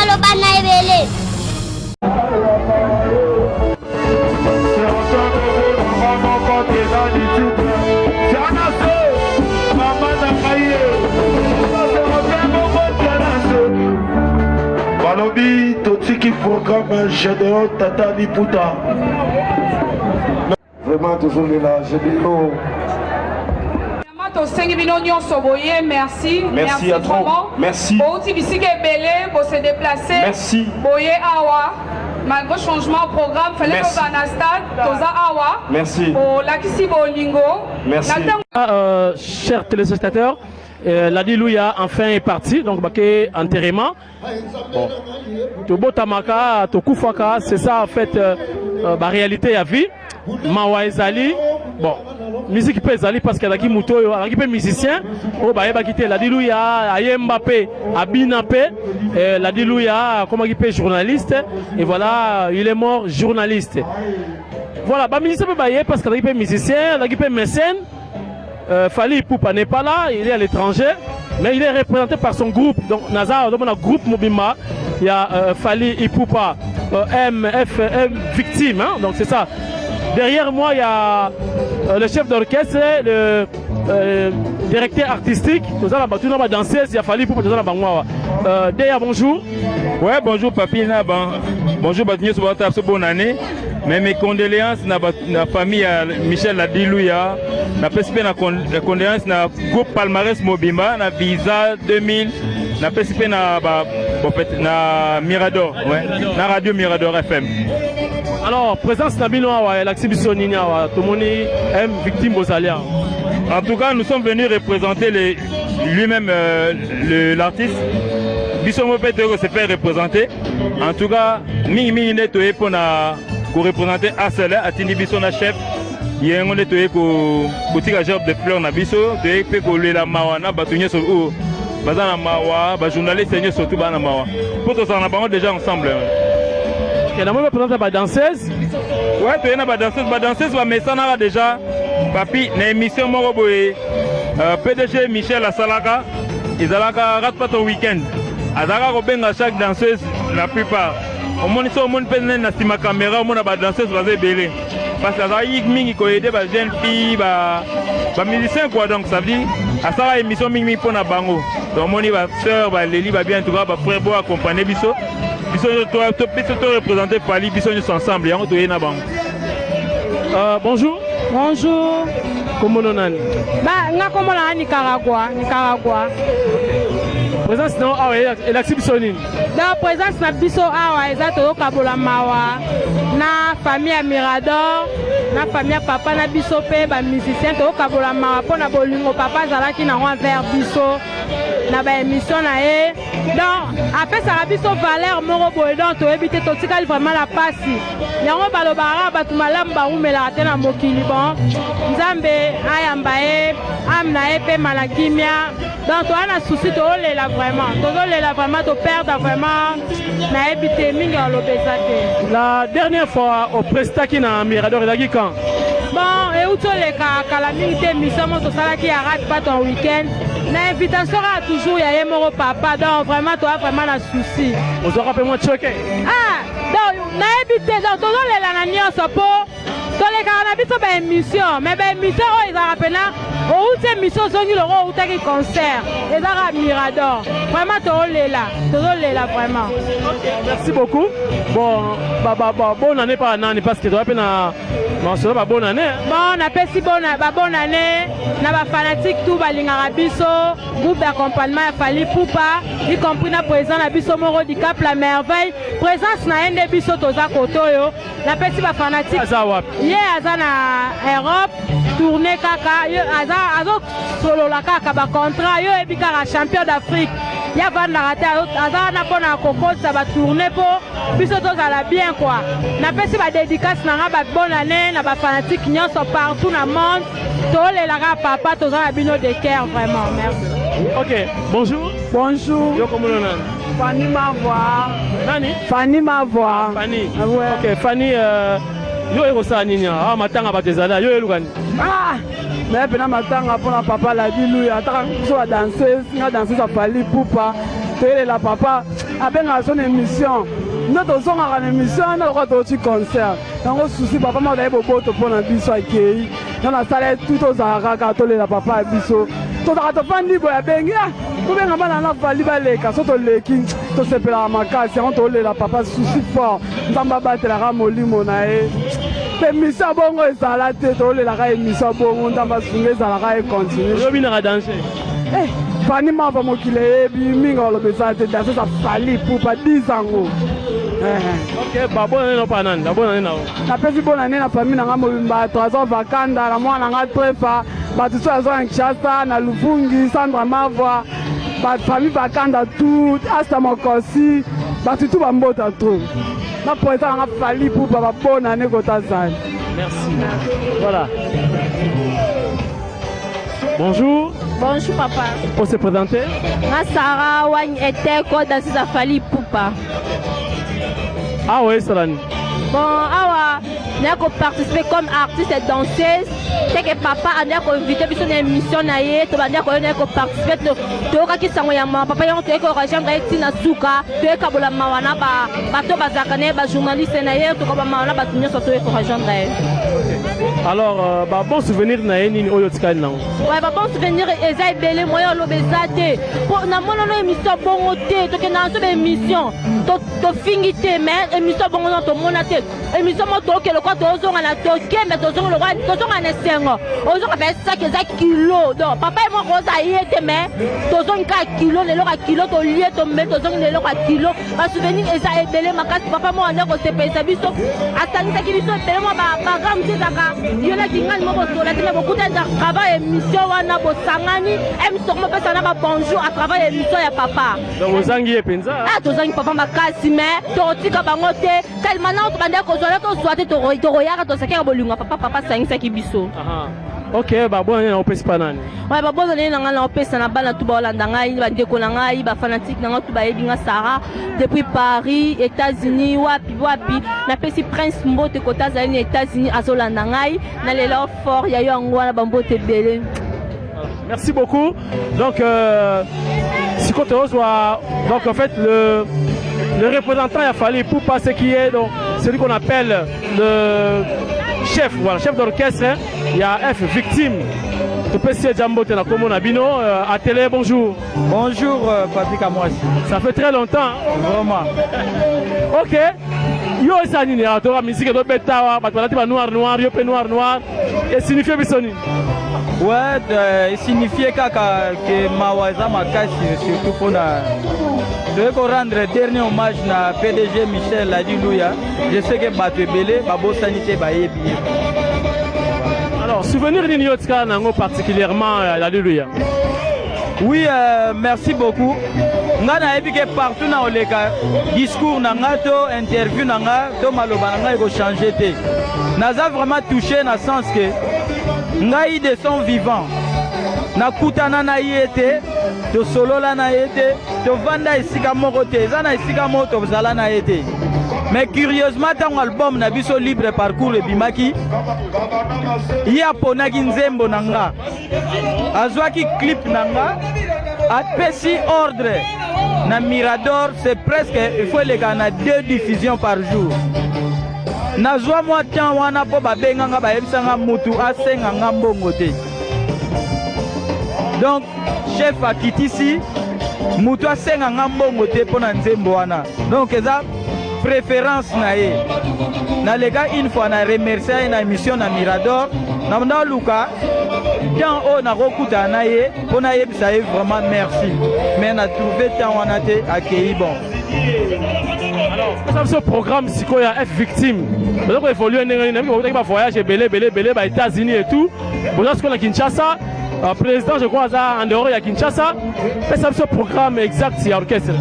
maloba na ebele. Balobi totiki programme Gédéon Tata Liputa. Vraiment toujours là, Gédéon. Merci. Merci à toi. Merci. Merci. Malgré changement au programme, il fallait que Awa. Merci. Merci. Chers téléspectateurs, l'Adilouya enfin est parti, donc enterrement. Bon. Tobo Tamaka, Tokufaka, c'est ça en fait la réalité à vie. Mawa Ezali, bon, musique peut Ezali parce qu'il y a qui Moutoyo, il y a musicien, oh bah il va quitter l'Adilouya, Aye Mbappé, Abinapé, l'Adilouya, comment il peut journaliste, et voilà, il est mort journaliste. Voilà, bah musicien peut bailler parce qu'il y a musicien, il y a mécène. Fali Poupa n'est pas là, il est à l'étranger, mais il est représenté par son groupe. Donc Nazar, dans le groupe Mobima, il y a Fali Ipupa, MFM Victime, hein, donc c'est ça. Derrière moi, il y a le chef d'orchestre, le directeur artistique, tout ça, tout le monde danseuse, il y a Fali Ipupa, tout ça, Déa, bonjour. Ouais, bonjour Papi Naban. Bonjour Batigné Soubata, bonne année. Mais mes condoléances à la famille Michel Ladilouya. Na participé na condoléances na groupe Palmarès Mobimba na Visa 2000. Na participé na Mirador, ouais, na Radio Mirador FM. Alors, présence Nabino Awa, l'exhibition Nina Awa, tout le monde aime victime Bosalia. En tout cas, nous sommes venus représenter lui-même l'artiste. Bissomo Petero se fait représenter. En tout cas, Mimi Netoé pour représenter Asela, Atini Bissona chef. Il y a un netoé pour tirer gerbe de fleurs na biso, de pe ko le la mawana batunye so o bazana mawa, ba journaliste seigneur surtout bana mawa. Pour tous en avons déjà ensemble. OK, la moi représenter ba danseuse. Ouais, tu es na ba danseuse ba mesana déjà papi na émission moko boye. PDG Michel Asalaka, Izalaka rate pas ton week-end. Azaka kobenga chaque danseuse la plupart. Au moins ils ont mon peine na sima caméra, au moins ba danseuse va belé. Parce que ça y mingi ko aider ba jeune fille ba musicien quoi, donc ça veut dire à ça émission mingi pour na bango. Donc moni ba sœur ba Leli ba bien en tout cas ba frère bo accompagner biso. Biso to représenter Fali biso nous ensemble yango to na bango. Bonjour. Bonjour. Comment on a? Bah nga comment la Nicaragua. Présence non ah et l'exhibition. La présence na biso awa ezato kabola mawa na famille Mirador na famille papa na biso pe ba musicien to kabola mawa pona bolingo papa zalaki na envers biso na ba émission na e donc après ça biso valeur moko boy donc to éviter to tikali vraiment la passi yango balobara batu malamu ba umela te na mokili bon nzambe ayamba e amna e pe malakimia donc to ana souci to lela vraiment to perdre vraiment na éviter mingi alobezate. La dernière fois au prestaki na Mirador et quand? Bon et où to le calamité mission to salaki arrête pas ton week-end. L'invitation a toujours y a mon papa donc vraiment toi vraiment la souci. Vous aurez moi choqué. Ah donc na éviter donc to le la nyonso po to le cannabis ba émission mais ba émission ils a rappelé au où émission zongi le roi où taki concert et ça Mirador vraiment to le là vraiment. OK, merci beaucoup. Bon bonne année par année parce que tu rappelles na mentionner ba bonne année. Bon na pesi bonne année na ba fanatique tout ba lingara biso groupe d'accompagnement Fali Poupa y compris na président na biso moro di Cap la merveille présence na ende biso toza kotoyo na pesi ba fanatique ye azana Europe tourner kaka yo azo solo la kaka ba contrat yo ebika la champion d'Afrique ya va na rater azana na pona kokot ça va tourner pour biso tozala bien quoi na pesi ba dédicace na ba bonne année na ba fanatique nyonso partout na monde to le la papa tozala bino de cœur vraiment merci. OK, bonjour. Bonjour. Yo comment on a? Fanny Mavoie. Nani? Fanny Mavoie. Fanny. Ah ouais. OK, Fanny yo ekosa nini ah matanga batezala yo elukani. Ah mais pena matanga pona papa la Ladilouya ataka so danseuse nga danseuse Fali Poupa tele la papa abenga son émission nde tozongaka na émission nde lokola toti concert yango susi papa moko ayebi boboto mpo na biso akei nde nasala tu tozala kaka tolela papa ya biso tozalaka tofandi boye abengi tobenga bana na fali baleka so toleki tosepelaka makasi yango tolela papa susi fort nzambe abatelaka molimo na ye mpe émission bongo ezala te tolelaka émission bongo nzambe asunga ezalaka econtinue obinaka danger fani mava mokili eyebi mingi oloba eza te danse eza fali pupa 10 yango ok babonane no mpa nani nabonane nao napesi bonane na famille nanga mobimba trésor vakanda na mwana nanga trefa bato so aza na kinshasa na luvungi sandra mavwa bafamille vakanda tout asta mokosi bato tu bambota tro na poesa nanga fali pupa babonane kota zali merci voilà bonjour. Bonjour papa. Pour se présenter. Moi Sarah Wang Eteko dans sa Fali Poupa. Ah oui, Salani. Bon, awa, n'a qu'on participer comme artiste et danseuse. C'est que papa a n'a qu'on invité sur une émission naïe, tu vas n'a qu'on participer tu auras qui s'en yama papa yon tu es qu'on rejoindre Tina Souka, tu es kabola mawana ba bato bazakane ba journaliste naïe, tu comme mawana ba tunyo surtout qu'on rejoindre. Alors, bon souvenir naïe ni oyotika non. Ouais, bon souvenir eza belé moyo lobezate. Pour na mono émission bon té, to que na so émission, to fingité mais émission bon na to monate. Émission mo to que le quoi to zonga na to ke mais to zonga le quoi to zonga na sengo. O zonga ba ça que za kilo. Donc papa et moi rosa yete mais to zonga kilo le loka kilo to lié to mais to zonga le loka kilo. Ba souvenir eza belé makas papa mo na ko se pesa biso. Asanisa ki biso belé mo ba ram te zaka. Yona kingani mo ko la tele beaucoup de travail émission wana bo sangani émission mo pesa na ba bonjour à travers émission ya papa. Donc ozangi e penza. Ah to zangi papa makasi mais to tika bango te tellement na to bande ko zola to swate to royaka to sakera bolunga papa sangisa ki biso. Ok, bah bon, on peut se panani. Ouais, bah bon, on est dans la paix, na bala tout Hollanda ngai, ba deko ngai, ba fanatique nanga tout ba yebinga Sarah depuis Paris, États-Unis, wapi, na pesi Prince Mbote kota za ni États-Unis azolanda ngai, na lelo fort ya yo ngwana ba mbote belé. Merci beaucoup. Donc si côté soit donc en fait le représentant a fallu pour passer qui est donc celui qu'on appelle le chef, voilà, chef d'orchestre, il y a F victime. Tu peux essayer Jambo Tena Komo Nabino à télé, bonjour. Bonjour Patrick Amouassi. Ça fait très longtemps. Hein? Vraiment. Ok. Yo esa nini ya to musique do betawa ba to noir yo pe noir et signifie bisoni. Ouais, signifie kaka que mawaza makasi surtout pour na je veux rendre dernier hommage na PDG Michel Ladilouya. Je sais que Bato Belé, Babo Sanité Bayebi. Alors, souvenir d'Inyotka Nango particulièrement Ladilouya. Oui, merci beaucoup. Ngana epike partout na oleka discours nanga to interview nanga to maloba nanga eko changer te. Naza vraiment touché na sens que ngai de son vivant. Na kutana na yete to solola na yete to vanda esika moko te ezana esika moko to zala na yete. Mais curieusement dans album na biso libre parcours e bimaki ya ponaki nzembo nanga azwaki clip nanga apesi ordre na Mirador, c'est presque il faut les gagner 2 diffusions par jour. Nazwa moi temps wana po babenga nga bayebisanga mutu asenga nga mbongo te. Donc chef akitisi mutu asenga nga mbongo te pona nzembo wana. Donc eza préférence na ye. Na lega une fois na remercier na émission na Mirador na manda luka temps o na rokuta na ye pona yebisa ye vraiment merci. Mais na trouvé temps wana te accueilli bon. Alors, ce programme si quoi F victime. Donc il évolue on va voyager belé aux États-Unis et tout. Bon là ce qu'on a Kinshasa président je crois en dehors il y a Kinshasa. Mais ça ce programme exact c'est orchestre.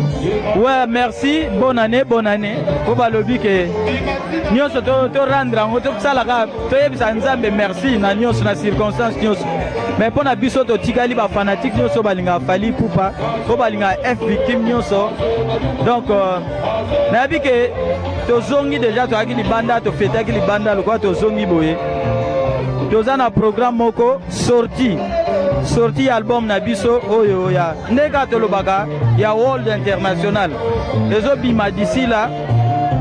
Ouais, merci. Bonne année. Faut pas l'oublier que nous to rendre en auto ça là to yebisa nzambe merci na nyos na circonstance nyos. Mais pour na biso to tikali ba fanatique nyos balinga fali poupa. Faut balinga F victime nyos. Donc na bi que to zongi déjà to akili banda to feta akili banda le quoi to zongi boye. To za na programme moko sorti sorti album na biso oyo ya ndeka tolobaka ya World International ezobima d'ici là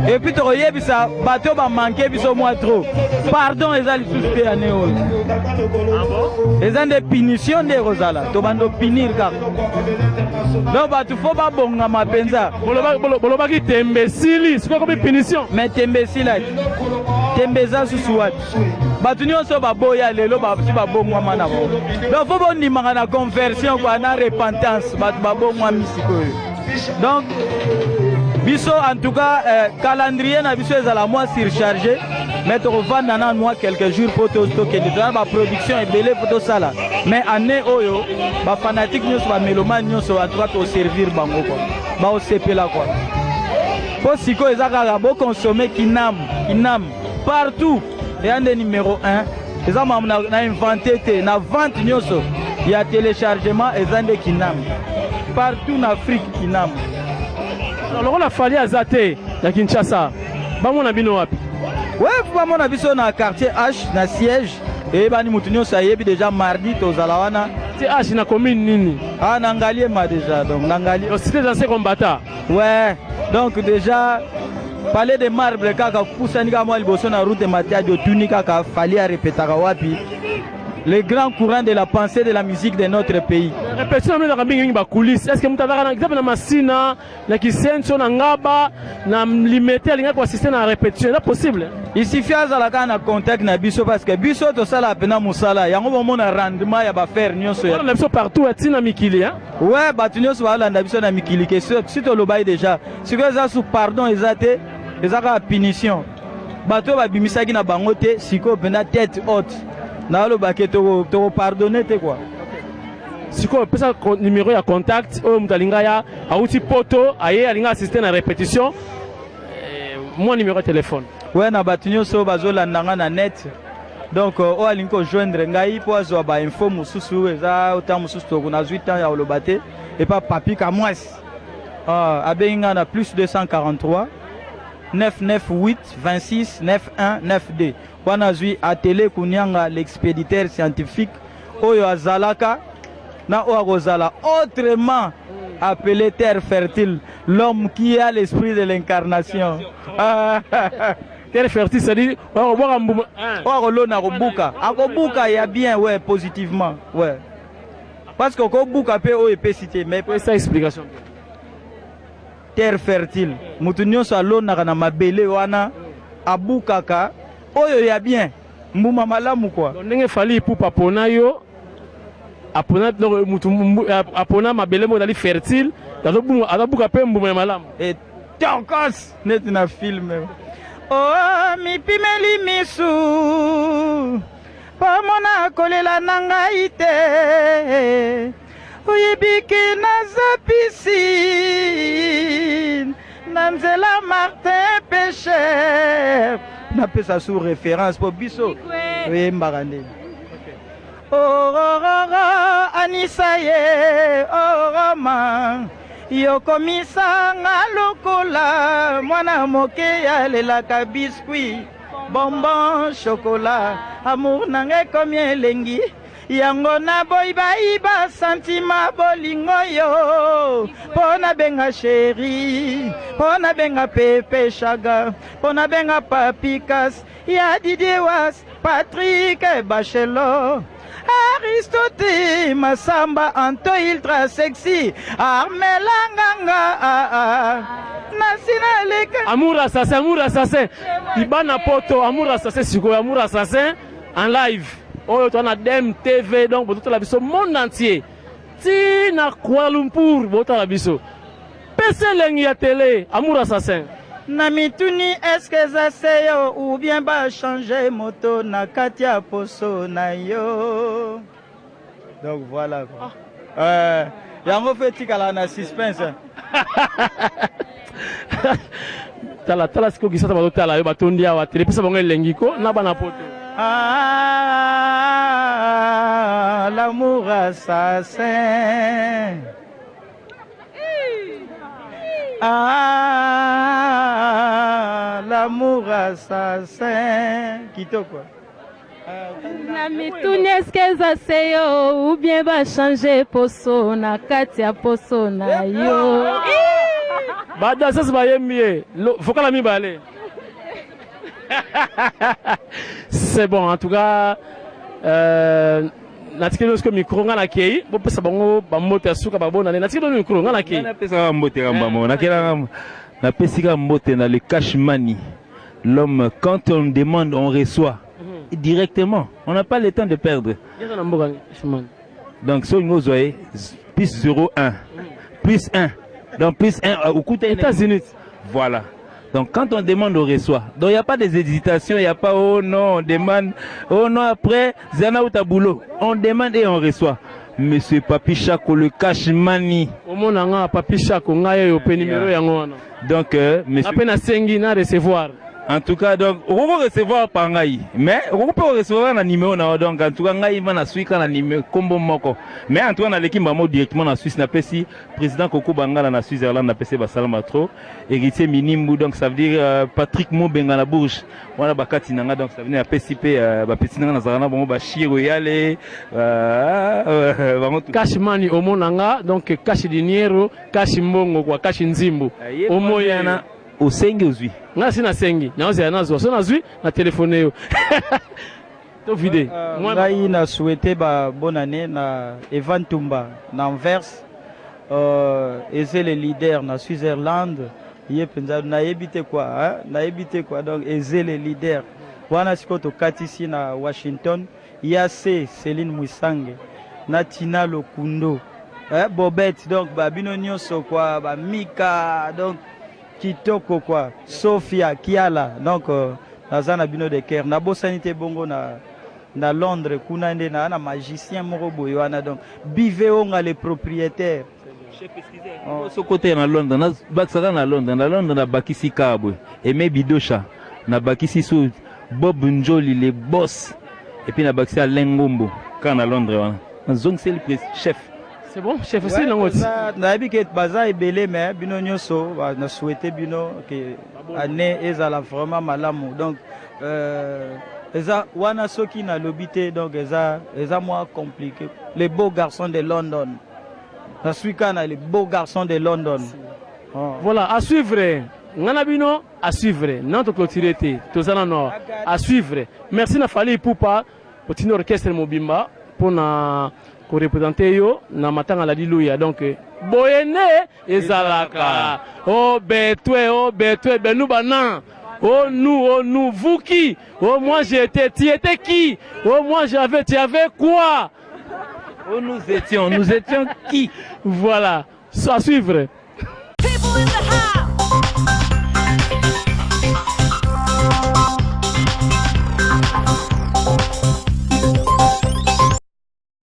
et puis tokoyebisa bato bamanke biso mwa trop pardon eza lisusu te ane oyo eza nde punition nde ekozala tobando punir kaka donc bato fo babongama mpenza bolobaki tembe esili sikoyo komi punition mais tembe esilaki tembe eza susu wapi bato nyonso baboya lelo basi babongwama na bango donc fo bondimaka na conversion kwa na repentance bato babongwami sikoyo donc biso en tout cas calendrier na biso ezala moins surchargé mais tokovanda na moi quelques jours po tokende tozala baproduction ebele po tosala mais année oyo bafanatique nyonso bamélomane nyonso en tout cas toservir bango kua baosepela kua po sikoyo eza kaka bokonsome kinam partout eya nde numéro 1 eza mamu na invente te na vente nyonso ya téléchargement eza nde kinam partout na Afrique kinam. lokola fali aza te ya Kinshasa bamona bino wapi? Ouais, bamona biso na quartier H na siège eyebani mutu nyonso ayebi déjà mardi tozala wana ti H na commune nini? Ah na Ngaliema déjà donc na Ngaliema cité des anciens combattants. Ouais, donc déjà palais de marbre kaka pusani kaka mwa liboso na route Mathiadi otuni kaka fali a répétaka wapi le grand courant de la pensée de la musique de notre pays. Répétition na mingi mingi ba coulisses. Est-ce que mutaka na exemple na masina na kisenso na ngaba na limité alinga ko assister na répétition est possible? Il suffit azalaka na contact na biso parce que biso to sala pena musala yango bomona rendement ya ba faire nyonso ya. On a biso partout atina mikili hein? Ouais, batu nyonso bala na biso na mikili que si to lobai déjà. Si que ça sous pardon ezate ezaka punition. Bato ba bimisaki na bango te siko pena tête haute. Na lo baké to pardonner te quoi. Siko pesa numéro ya contact o mutalinga ya auti poto aye alinga assister na répétition mon numéro de téléphone. Ouais na batu nyonso bazolanda na net. Donc o alinko joindre ngai po azwa ba info mususu eza ota mususu to na 8 ans ya olobate et pas papi ka mwasi. Abenga na plus 243 998 26 91 92. Wana zui atelier kunyanga l'expéditeur scientifique oyo azalaka na oazala autrement appelé terre fertile, l'homme qui a l'esprit de l'incarnation. Terre fertile, c'est-à-dire oazolona kobuka akobuka ya bien ouais positivement ouais parce que kobuka pe o epesité mais pour ça explication terre fertile mutu nyonso alonaka na mabele wana abukaka oyo ya bien mbuma malamu kwa ndenge fali pupa pona yo apona mutu apona mabele mo dali fertile azabuka pe mbuma malamu et tokos net na film oh mi pimeli misu pamona kolela nanga ite oyebiki naza piscine nanzela Martin Pêcheur napesa sous référence pour biso oyembaka ndeni orororo anisa ye oroma yokomisanga lokola mwana moke yalelaka biskuit bonbon chocolat amour nanga ekomi elengi yango na boyi bayiba santima bolingo yo pona benga chéri pona benga pepe chaga pona benga papikas ya didiwas Patrick Bachelot Aristote Masamba Anto ultra sexy Armelanganga Nasina leka Amour assassin Ibana poto amour assassin siko amour assassin en live. Oh, tu as Dem TV, donc vous avez le monde entier. Si na Kuala Lumpur, vous avez le PC Lengia télé, amour assassin. Namituni, est-ce que ça c'est yo ou bien ba changer moto na Katia Poso na yo. Donc voilà quoi. Yango fait tikala na suspense. Tala siko gisata ba tala yo batondia wa télé pesa bango lengiko na bana poto. Ah, l'amour assassin. Ah, l'amour assassin. Quitte quoi? na mituni eske eza se yo ou bien bachange poso na kati ya poso na yo badansese bayembi ye vokala mibale. C'est bon, en tout cas natikeli osko micro nga na kei bopesa bango bambote ya suka babonane natikeli ono micro nga na kei napesaka mbote kambamo napesika mbote na le cash money. L'homme, quand on demande, on reçoit directement. On n'a pas le temps de perdre. Donc, si vous voyez, plus 0,1, plus 1. Donc, plus 1 au coût des États-Unis. Voilà. Donc, quand on demande, on reçoit. Donc, il n'y a pas des hésitations, il n'y a pas, oh non, on demande, oh non, après, Zana ou Taboulot. On demande et on reçoit. Monsieur Papi Chako, le cash money. Papi Chako, donc, monsieur. Recevoir. En tout cas, donc, on va recevoir par Ngaï. Mais on peut recevoir un numéro. Donc, en tout cas, Ngaï va suivre un numéro combo moko. Mais en tout cas, on a l'équipe directement en Suisse. On a passé président Koko Bangala en Suisse-Irlande. On a passé Basalamatro. Héritier Minimbu. Donc, ça veut dire Patrick Moubenga la bouche. On a Bakati Nanga. Donc, ça veut dire participer à Petit Nanga Nazarana. Bon, Bachiro Yale. Cash money au Monanga. Donc, cash dinero, cash mbongo, quoi, cash nzimbu. Au moyen. Au sengi ozui nga sina sengi naoza nazo so nazui na téléphone yo to vide ngai na souhaiter ba bonne année na Evan Tumba na Anvers eze le leader na Suisse-Irlande ye penza na ebite quoi donc eze le leader wana sikoto katisi na Washington yase Céline Mwisange na Tina Lokundo Bobette donc ba bino nyonso quoi ba Mika donc Kitoko quoi, Sophia, Kiala, donc Nazana Bino de Ker, na Bosanité Bongo na Londres, Kunande na magicien Morobo Yoana donc Biveo nga les propriétaires. Ce côté na Londres, na Baksara na Londres, na Bakisi Kabwe, Aimé Bidosha, na Bakisi Sou, Bob Njoli les boss, et puis na Bakisi à Lengombo, quand à Londres wana. Na zone c'est le chef. C'est bon, chef aussi lango. Na bi ke baza ebele mais bino nyonso na souhaiter bino que année ezala vraiment malamu donc eza wana soki na lobité donc eza moins compliqué. Les beaux garçons de London. Na suika na les beaux garçons de London. Voilà, à suivre. Ngana bino à suivre. Notre clôturité, tozana nord à suivre. Merci na Fally Ipupa pour tino orchestre Mobimba pour na ko représenter yo na matanga Alléluia donc boyene ezalaka oh betwe benu bana oh nous vous qui oh moi j'étais tu étais qui oh moi j'avais tu avais quoi oh nous étions qui voilà à suivre.